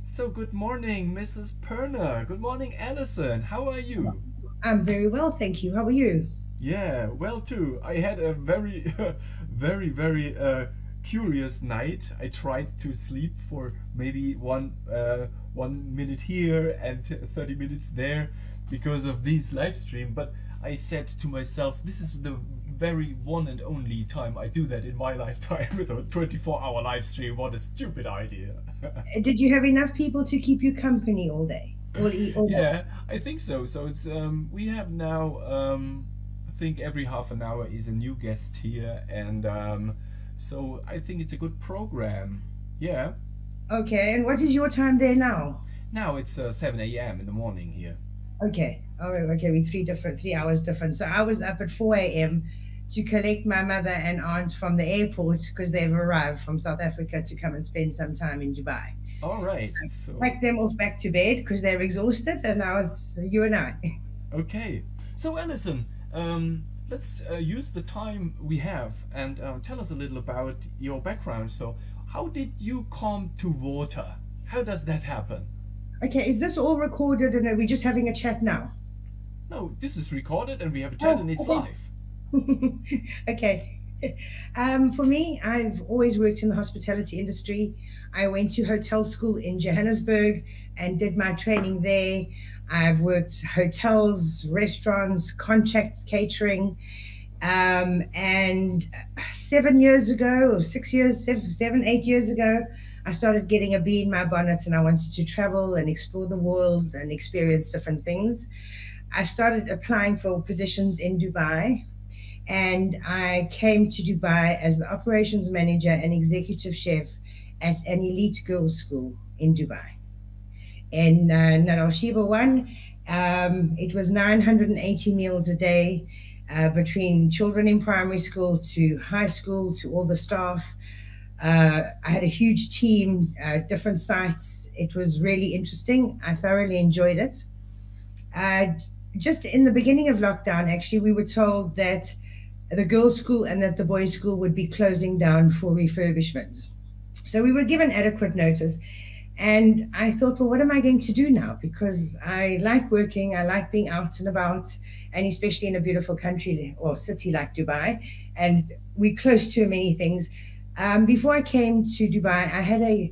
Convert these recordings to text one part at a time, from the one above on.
So good morning, Mrs. Poerner. Good morning, Allison. How are you? I'm very well, thank you. How are you? Yeah, well too. I had a very, very curious night. I tried to sleep for maybe 1 minute here and 30 minutes there because of this live stream. But I said to myself, this is the very one and only time I do that in my lifetime with a 24-hour live stream. What a stupid idea. Did you have enough people to keep you company all day? All night? Yeah, I think so. So it's we have now I think every half an hour is a new guest here, and so I think it's a good program. Yeah. Okay, and what is your time there now? Now it's 7 a.m. in the morning here. Okay, all right, okay, we 3 hours different. So I was up at 4 a.m. to collect my mother and aunt from the airport because they've arrived from South Africa to come and spend some time in Dubai. All So right. I So packed them off back to bed because they're exhausted, and now it's you and I. okay. So Alison, let's use the time we have and tell us a little about your background. So how did you come to water? How does that happen? Okay, is this all recorded and are we just having a chat now? No, this is recorded and we have a chat and Oh, it's okay. live. Okay. For me, I've always worked in the hospitality industry. I went to hotel school in Johannesburg and did my training there. I've worked hotels, restaurants, contract catering. And 7 years ago, or 6 years, 7, 8 years ago, I started getting a bee in my bonnet and I wanted to travel and explore the world and experience different things. I started applying for positions in Dubai and I came to Dubai as the operations manager and executive chef at an elite girls' school in Dubai. In Nadal Shiva 1, it was 980 meals a day between children in primary school to high school to all the staff. I had a huge team, different sites. It was really interesting. I thoroughly enjoyed it. Uh, just in the beginning of lockdown, actually, we were told that the girls' school and that the boys' school would be closing down for refurbishment. So we were given adequate notice. And I thought, well, what am I going to do now? Because I like working, I like being out and about, and especially in a beautiful country or city like Dubai. And we're close to many things. Before I came to Dubai, I had a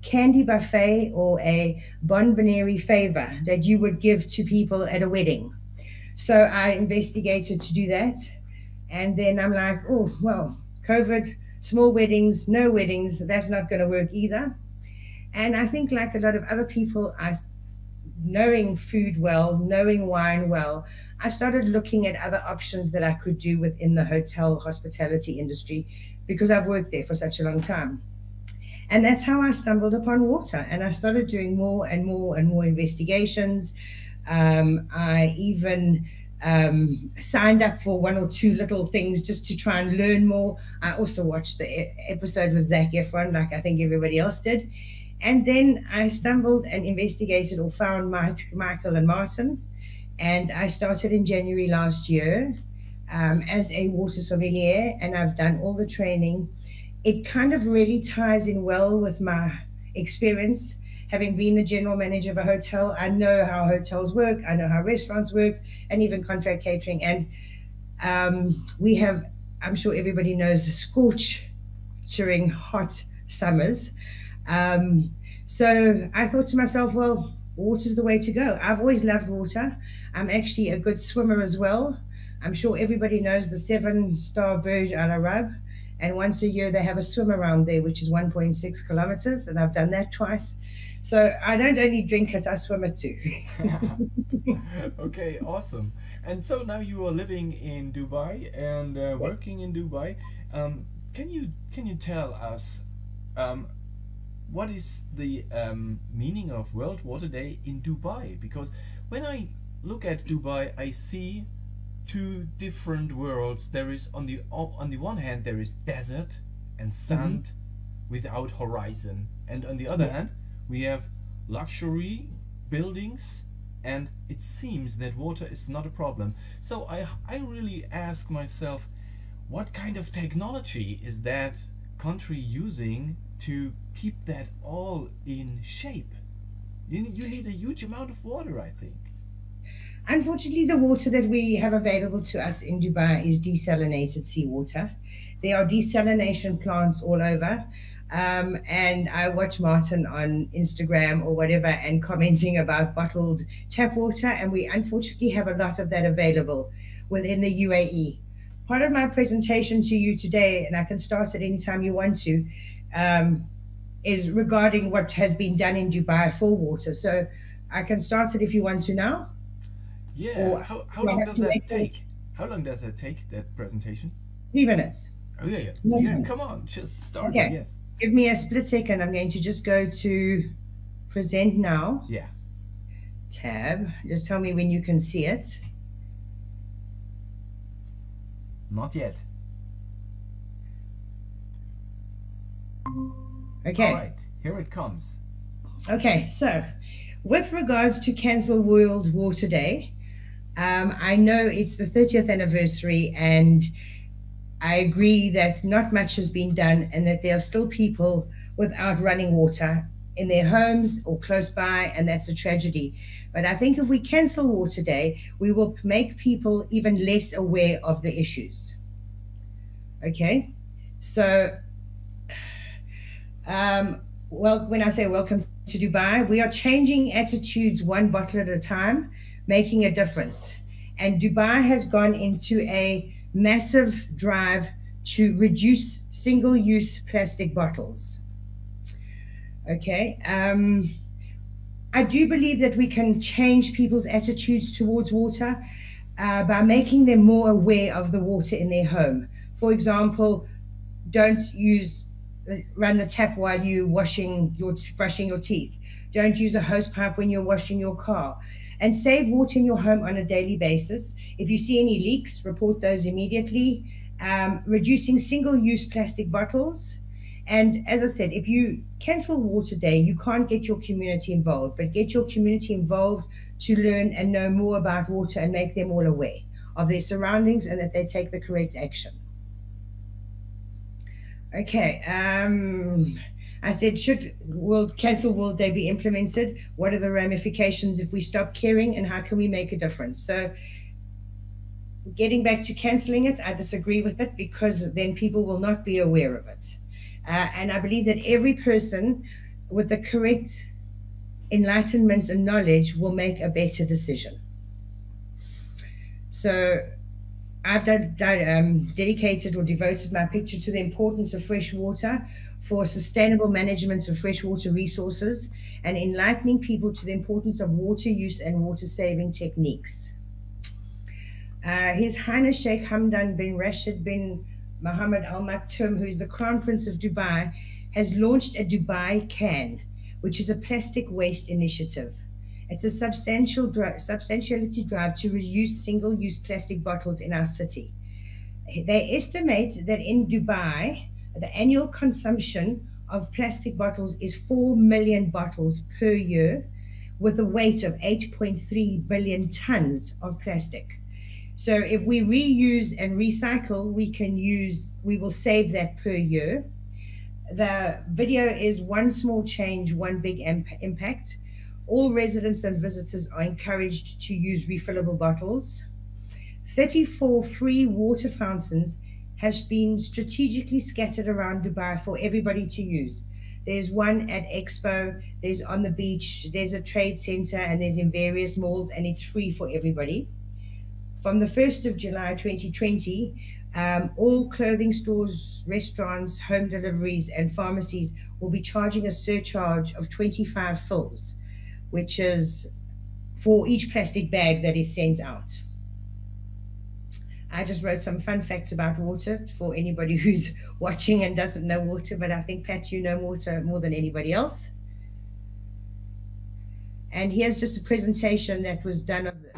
candy buffet or a bonbonniere favor that you would give to people at a wedding. So I investigated to do that. And then I'm like, oh, well, COVID, small weddings, no weddings, that's not going to work either. And I think, like a lot of other people, knowing food well, knowing wine well, I started looking at other options that I could do within the hotel hospitality industry because I've worked there for such a long time. And that's how I stumbled upon water. And I started doing more and more and more investigations. I even signed up for one or two little things just to try and learn more. I also watched the episode with Zac Efron, like I think everybody else did. And then I stumbled and investigated or found Michael and Martin. And I started in January last year as a water sommelier, and I've done all the training. It kind of really ties in well with my experience. Having been the general manager of a hotel, I know how hotels work, I know how restaurants work, and even contract catering. And we have, I'm sure everybody knows, scorching hot summers. Um, so I thought to myself, well, water's the way to go. I've always loved water. I'm actually a good swimmer as well. I'm sure everybody knows the 7-star Burj Al Arab. And once a year, they have a swim around there, which is 1.6 kilometers. And I've done that twice. So I don't only drink it, I swim it too. Okay, awesome. And so now you are living in Dubai and Yeah. working in Dubai. Can you tell us um, what is the meaning of World Water Day in Dubai? Because when I look at Dubai, I see two different worlds. There is on the one hand there is desert and Mhm. sand without horizon, and on the other Yeah. hand we have luxury buildings, and it seems that water is not a problem. So I really ask myself, what kind of technology is that country using to keep that all in shape? You need a huge amount of water, I think. Unfortunately, the water that we have available to us in Dubai is desalinated seawater. There are desalination plants all over. And I watch Martin on Instagram or whatever and commenting about bottled tap water. And we unfortunately have a lot of that available within the UAE. Part of my presentation to you today, and I can start at any time you want to, is regarding what has been done in Dubai for water. So I can start it if you want to now. Yeah. How long does that take? How long does it take, that presentation? 3 minutes. Oh yeah. Come on, just start. Okay. Yes. Give me a split second. I'm going to just go to present now. Yeah. Tab. Just tell me when you can see it. Not yet. Okay. All right. Here it comes. Okay. So, with regards to cancel World Water Day, I know it's the 30th anniversary, and I agree that not much has been done and that there are still people without running water in their homes or close by, and that's a tragedy. But I think if we cancel Water Day, we will make people even less aware of the issues. Okay? So, well, when I say welcome to Dubai, we are changing attitudes one bottle at a time, making a difference. And Dubai has gone into a massive drive to reduce single-use plastic bottles. Okay, I do believe that we can change people's attitudes towards water by making them more aware of the water in their home. For example, don't run the tap while you're brushing your teeth. Don't use a hose pipe when you're washing your car. And save water in your home on a daily basis. If you see any leaks, report those immediately. Reducing single-use plastic bottles. And as I said, if you cancel Water Day, you can't get your community involved, but get your community involved to learn and know more about water and make them all aware of their surroundings and that they take the correct action. Okay, I said, should cancel World Day be implemented? What are the ramifications if we stop caring, and how can we make a difference? So getting back to canceling it, I disagree with it, because then people will not be aware of it. And I believe that every person with the correct enlightenment and knowledge will make a better decision. So I've dedicated or devoted my picture to the importance of fresh water for sustainable management of freshwater resources and enlightening people to the importance of water use and water saving techniques. His Highness Sheikh Hamdan bin Rashid bin Mohammed Al Maktoum, who is the Crown Prince of Dubai, has launched a Dubai Can, which is a plastic waste initiative. It's a substantiality drive to reduce single-use plastic bottles in our city. They estimate that in Dubai, the annual consumption of plastic bottles is 4 million bottles per year, with a weight of 8.3 billion tons of plastic. So if we reuse and recycle, we will save that per year. The video is one small change, one big impact. All residents and visitors are encouraged to use refillable bottles. 34 free water fountains have been strategically scattered around Dubai for everybody to use. There's one at Expo, there's on the beach, there's a trade center, and there's in various malls, and it's free for everybody. From the 1st of July 2020, all clothing stores, restaurants, home deliveries, and pharmacies will be charging a surcharge of 25 fils, which is for each plastic bag that is sent out. I just wrote some fun facts about water for anybody who's watching and doesn't know water, but I think, Pat, you know water more than anybody else. And here's just a presentation that was done of the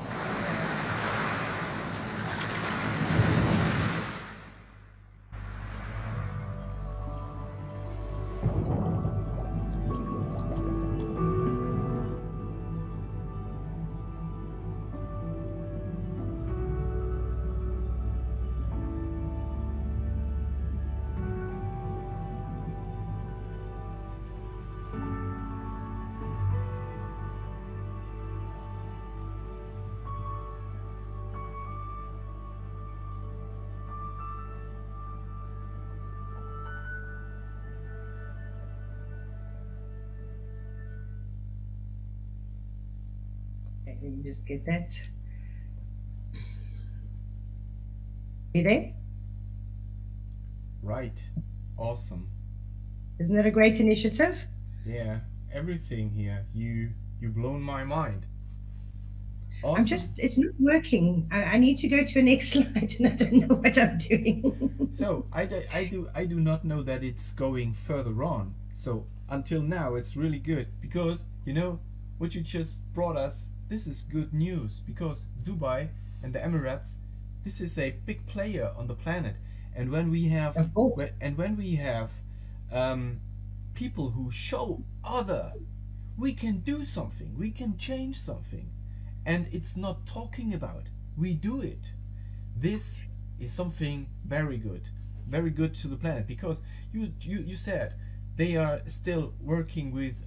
Let me just get that. You there? Right. Awesome. Isn't that a great initiative? Yeah, everything here. You blown my mind. I'm Awesome. just, it's not working. I need to go to a next slide and I don't know what I'm doing. So I do not know that it's going further on. So until now it's really good, because you know what you just brought us. This is good news, because Dubai and the Emirates, this is a big player on the planet, and when we have Of course. people who show other, we can do something, we can change something, and it's not talking about, we do it. This is something very good to the planet, because you said they are still working with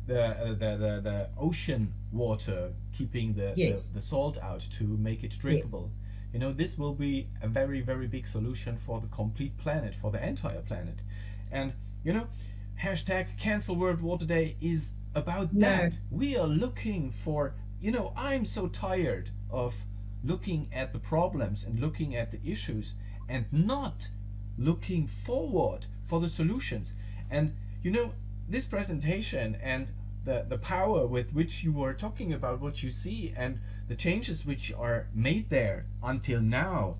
the ocean water, keeping Yes. the salt out to make it drinkable. You know, this will be a very big solution for the complete planet, for the entire planet. And you know, hashtag cancel World Water Day is about No. that. We are looking for, you know, I'm so tired of looking at the problems and looking at the issues and not looking forward for the solutions. And you know, this presentation and the power with which you were talking about what you see and the changes which are made there until now,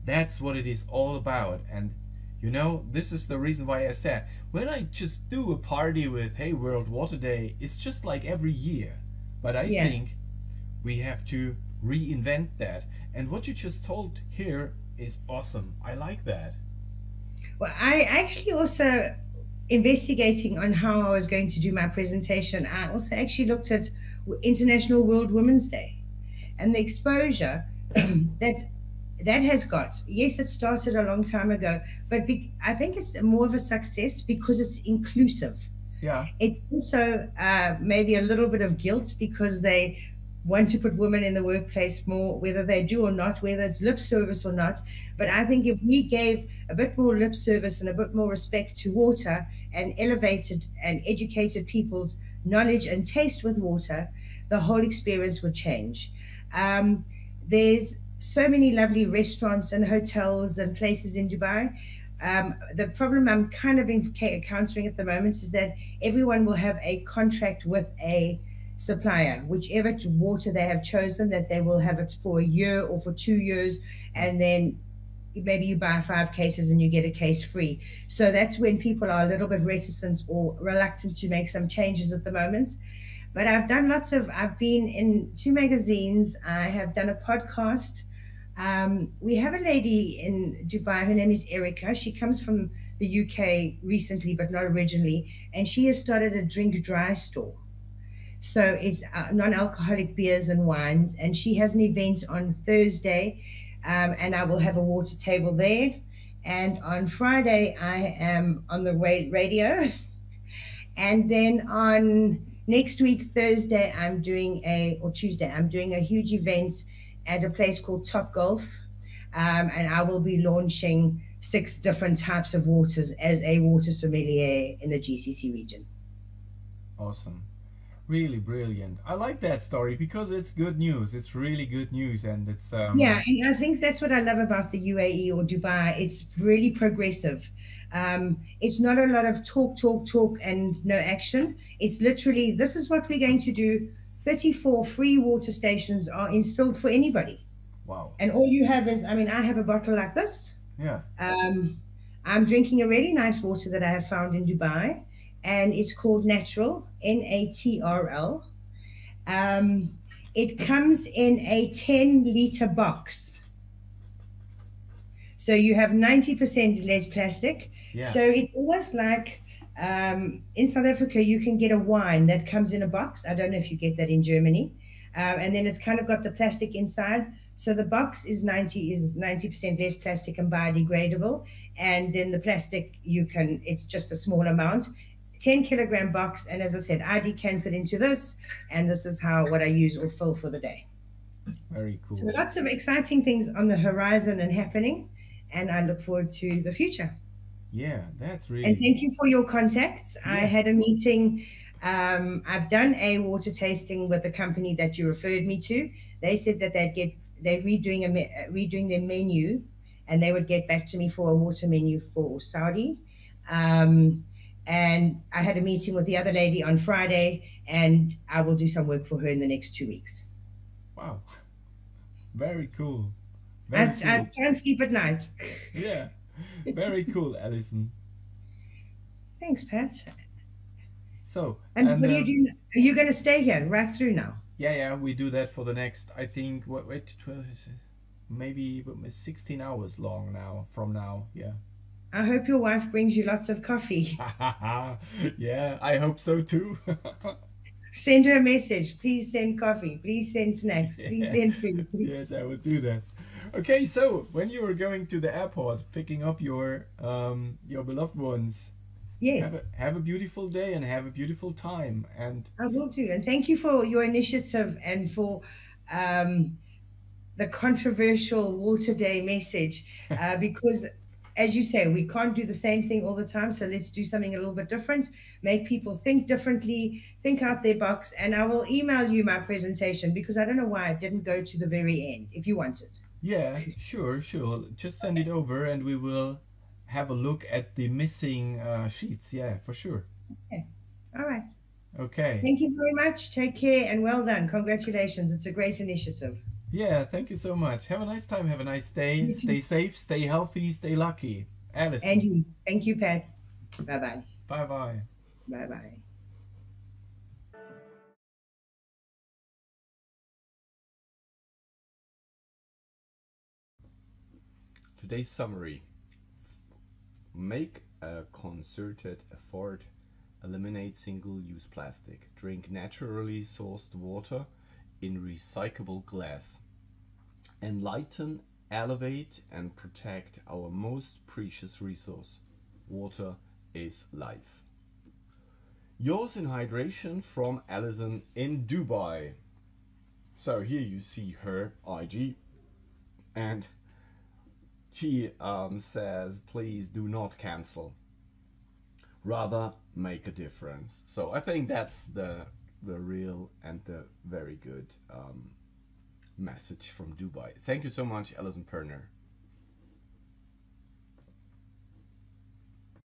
that's what it is all about. And you know, this is the reason why I said, when I just do a party with, hey, World Water Day, it's just like every year. But I Yeah. think we have to reinvent that. And what you just told here is awesome. I like that. Well, I actually also, investigating on how I was going to do my presentation, I also actually looked at International World Women's Day and the exposure that has got. Yes, it started a long time ago, but I think it's more of a success because it's inclusive. Yeah. It's also maybe a little bit of guilt because they want to put women in the workplace more, whether they do or not, whether it's lip service or not. But I think if we gave a bit more lip service and a bit more respect to water and elevated and educated people's knowledge and taste with water, the whole experience would change. There's so many lovely restaurants and hotels and places in Dubai. The problem I'm kind of encountering at the moment is that everyone will have a contract with a supplier, whichever water they have chosen, that they will have it for a year or for 2 years, and then maybe you buy 5 cases and you get a case free. So that's when people are a little bit reticent or reluctant to make some changes at the moment. But I've been in 2 magazines, I have done a podcast. We have a lady in Dubai, her name is Erica. She comes from the UK recently, but not originally, and she has started a drink dry store. So it's non-alcoholic beers and wines, and she has an event on Thursday, and I will have a water table there. And on Friday, I am on the radio. And then on next week, Thursday, or Tuesday, I'm doing a huge event at a place called Top Golf. And I will be launching 6 different types of waters as a water sommelier in the GCC region. Awesome. Really brilliant. I like that story because it's good news. It's really good news, and it's yeah, and I think that's what I love about the UAE or Dubai. It's really progressive. It's not a lot of talk and no action. It's literally, this is what we're going to do. 34 free water stations are installed for anybody. Wow. And all you have is, I have a bottle like this. Yeah. I'm drinking a really nice water that I have found in Dubai, and it's called Natural, Natrl. It comes in a 10-liter box. So you have 90% less plastic. Yeah. So it's almost like in South Africa, you can get a wine that comes in a box. I don't know if you get that in Germany. And then it's kind of got the plastic inside. So the box is 90% less plastic and biodegradable. And then the plastic, it's just a small amount. 10-kilogram box, and as I said, I decant it into this, and this is what I use or fill for the day. Very cool. So lots of exciting things on the horizon and happening, and I look forward to the future. Yeah, that's really. And thank you for your contacts. Yeah. I had a meeting I've done a water tasting with the company that you referred me to. They said that they're redoing their menu, and they would get back to me for a water menu for Saudi. Um, and I had a meeting with the other lady on Friday, and I will do some work for her in the next 2 weeks. Wow. Very cool. I, Very I cool. can't sleep at night. Yeah. Very cool, Allison. Thanks, Pat. So, And what are you doing? Are you going to stay here right through now? yeah, we do that for the next, I think, wait, 12, maybe 16 hours long now, from now, yeah. I hope your wife brings you lots of coffee. Yeah, I hope so too. Send her a message. Please send coffee. Please send snacks. Please Yeah. send food. Yes, I will do that. Okay, so when you were going to the airport, picking up your beloved ones, Yes, have a beautiful day and have a beautiful time. And I will do. And thank you for your initiative and for um, the controversial Water Day message. Because, as you say, we can't do the same thing all the time. So let's do something a little bit different, make people think differently, think out their box. And I will email you my presentation because I don't know why it didn't go to the very end if you want it. yeah, sure, sure. Just send it over and we will have a look at the missing sheets. Yeah, for sure. Okay. All right. Okay. Thank you very much. Take care and well done. Congratulations. It's a great initiative. Yeah, thank you so much. Have a nice time. Have a nice day. You too. Stay safe, stay healthy, stay lucky. And Allison. you. Thank you, Pat. Bye bye. Bye bye. Bye bye. Today's summary. Make a concerted effort. Eliminate single-use plastic. Drink naturally sourced water in recyclable glass. Enlighten, elevate, and protect our most precious resource. Water is life. Yours in hydration from Allison in Dubai. So here you see her IG, and she says, please do not cancel. Rather make a difference. So I think that's the real and the very good message from Dubai. Thank you so much, Allison Poerner.